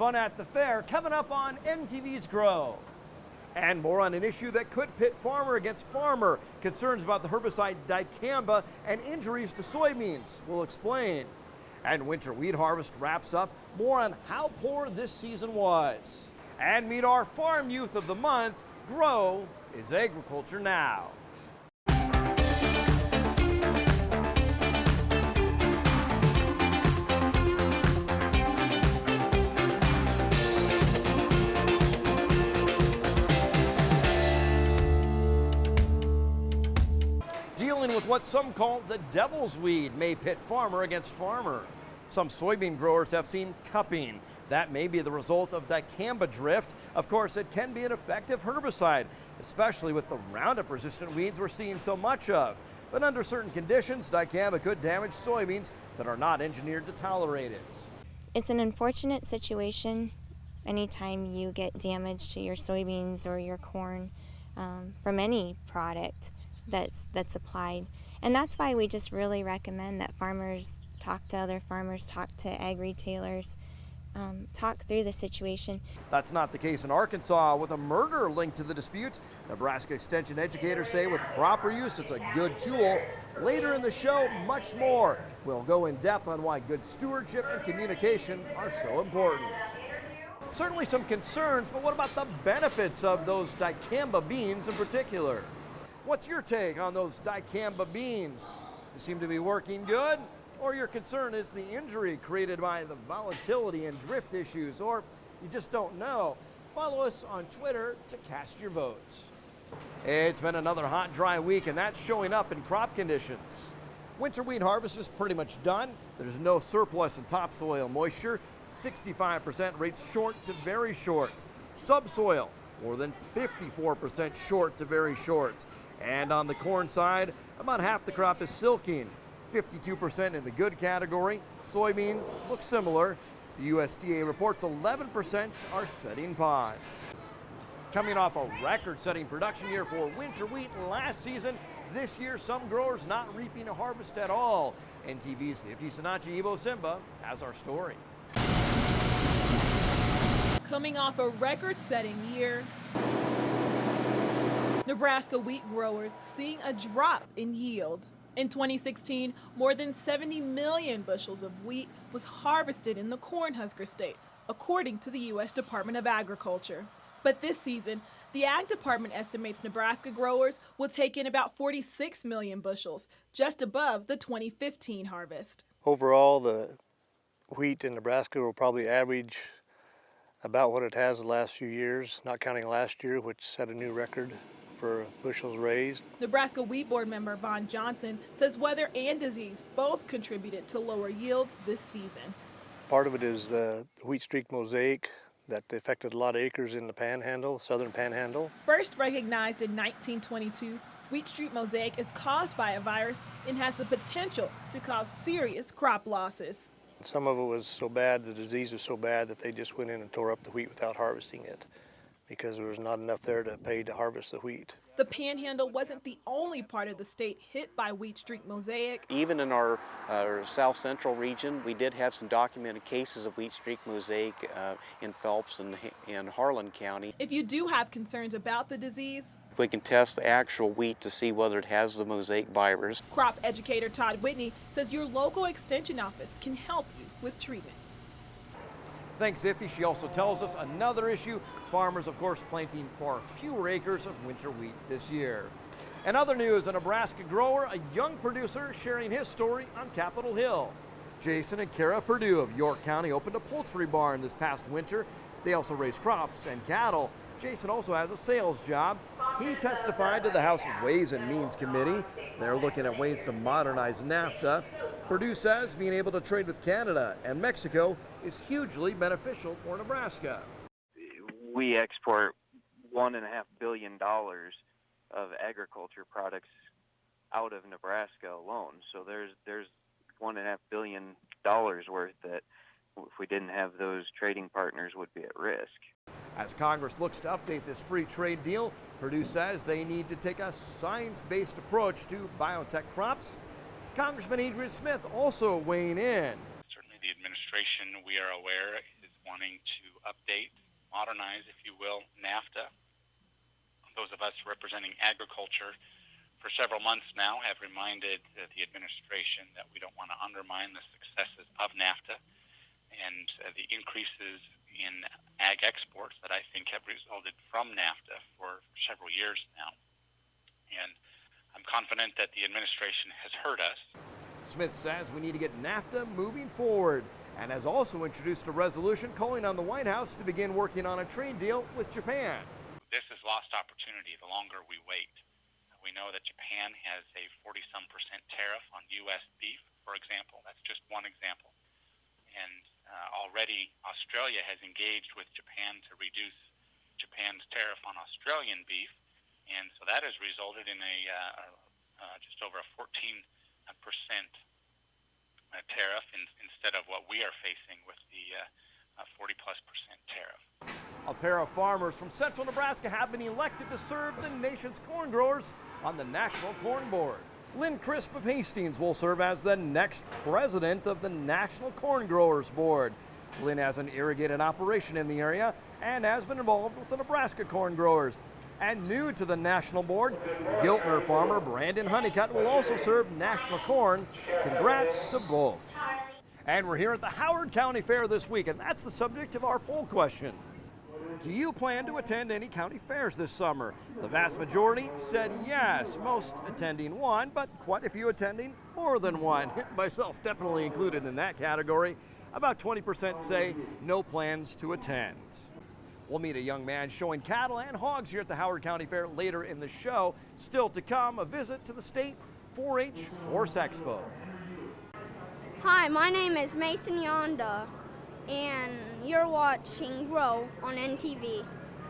fun at the fair coming up on NTV's Grow. And more on an issue that could pit farmer against farmer. Concerns about the herbicide dicamba and injuries to soybeans. We'll explain. And winter wheat harvest wraps up. More on how poor this season was. And meet our farm youth of the month. Grow is agriculture now. Dealing with what some call the devil's weed may pit farmer against farmer. Some soybean growers have seen cupping. That may be the result of dicamba drift. Of course, it can be an effective herbicide, especially with the Roundup-resistant weeds we're seeing so much of. But under certain conditions, dicamba could damage soybeans that are not engineered to tolerate it. It's an unfortunate situation anytime you get damage to your soybeans or your corn from any product that's applied. And that's why we just really recommend that farmers talk to other farmers, talk to ag retailers, talk through the situation. That's not the case in Arkansas, with a murder linked to the dispute. Nebraska Extension educators say with proper use, it's a good tool. Later in the show, much more. We'll go in depth on why good stewardship and communication are so important. Certainly some concerns, but what about the benefits of those dicamba beans in particular? What's your take on those dicamba beans? They seem to be working good? Or your concern is the injury created by the volatility and drift issues, or you just don't know? Follow us on Twitter to cast your votes. It's been another hot, dry week, and that's showing up in crop conditions. Winter wheat harvest is pretty much done. There's no surplus in topsoil moisture. 65% rates short to very short. Subsoil, more than 54% short to very short. And on the corn side, about half the crop is silking. 52% in the good category. Soybeans look similar. The USDA reports 11% are setting pods. Coming off a record-setting production year for winter wheat last season, this year some growers not reaping a harvest at all. NTV's Ifi Sanachi Ibo Simba has our story. Coming off a record-setting year, Nebraska wheat growers seeing a drop in yield. In 2016, more than 70 million bushels of wheat was harvested in the Cornhusker State, according to the U.S. Department of Agriculture. But this season, the Ag Department estimates Nebraska growers will take in about 46 million bushels, just above the 2015 harvest. Overall, the wheat in Nebraska will probably average about what it has the last few years, not counting last year, which set a new record for bushels raised. Nebraska Wheat Board member Vaughn Johnson says weather and disease both contributed to lower yields this season. Part of it is the wheat streak mosaic that affected a lot of acres in the panhandle, southern panhandle. First recognized in 1922, wheat streak mosaic is caused by a virus and has the potential to cause serious crop losses. Some of it was so bad, the disease was so bad that they just went in and tore up the wheat without harvesting it, because there was not enough there to pay to harvest the wheat. The Panhandle wasn't the only part of the state hit by wheat streak mosaic. Even in our south central region, we did have some documented cases of wheat streak mosaic in Phelps and Harlan County. If you do have concerns about the disease, we can test the actual wheat to see whether it has the mosaic virus. crop educator Todd Whitney says your local extension office can help you with treatment. Thanks, Iffy. She also tells us another issue. Farmers, of course, planting far fewer acres of winter wheat this year. And other news, a Nebraska grower, a young producer, sharing his story on Capitol Hill. Jason and Kara Perdue of York County opened a poultry barn this past winter. They also raise crops and cattle. Jason also has a sales job. He testified to the House Ways and Means Committee. They're looking at ways to modernize NAFTA. Perdue says being able to trade with Canada and Mexico is hugely beneficial for Nebraska. We export $1.5 billion of agriculture products out of Nebraska alone. So there's $1.5 billion worth that, if we didn't have those trading partners, would be at risk. As Congress looks to update this free trade deal, Perdue says they need to take a science-based approach to biotech crops. Congressman Adrian Smith also weighing in. Certainly the administration, we are aware, is wanting to modernize, if you will, NAFTA. Those of us representing agriculture for several months now have reminded the administration that we don't want to undermine the successes of NAFTA and the increases in ag exports that I think have resulted from NAFTA for several years now. And I'm confident that the administration has heard us. Smith says we need to get NAFTA moving forward and has also introduced a resolution calling on the White House to begin working on a trade deal with Japan. This is lost opportunity the longer we wait. We know that Japan has a 40-some% tariff on U.S. beef, for example. That's just one example. And already Australia has engaged with Japan to reduce Japan's tariff on Australian beef. And so that has resulted in just over a 14% tariff instead of what we are facing with the 40+% tariff. A pair of farmers from central Nebraska have been elected to serve the nation's corn growers on the National Corn Board. Lynn Crisp of Hastings will serve as the next president of the National Corn Growers Board. Lynn has an irrigated operation in the area and has been involved with the Nebraska corn growers. And new to the National Board, Giltner farmer Brandon Honeycutt will also serve National Corn. Congrats to both. And we're here at the Howard County Fair this week, and that's the subject of our poll question. Do you plan to attend any county fairs this summer? The vast majority said yes, most attending one, but quite a few attending more than one. Myself definitely included in that category. About 20% say no plans to attend. We'll meet a young man showing cattle and hogs here at the Howard County Fair later in the show. Still to come, a visit to the State 4-H Horse Expo. Hi, my name is Mason Yonda, and you're watching Grow on NTV.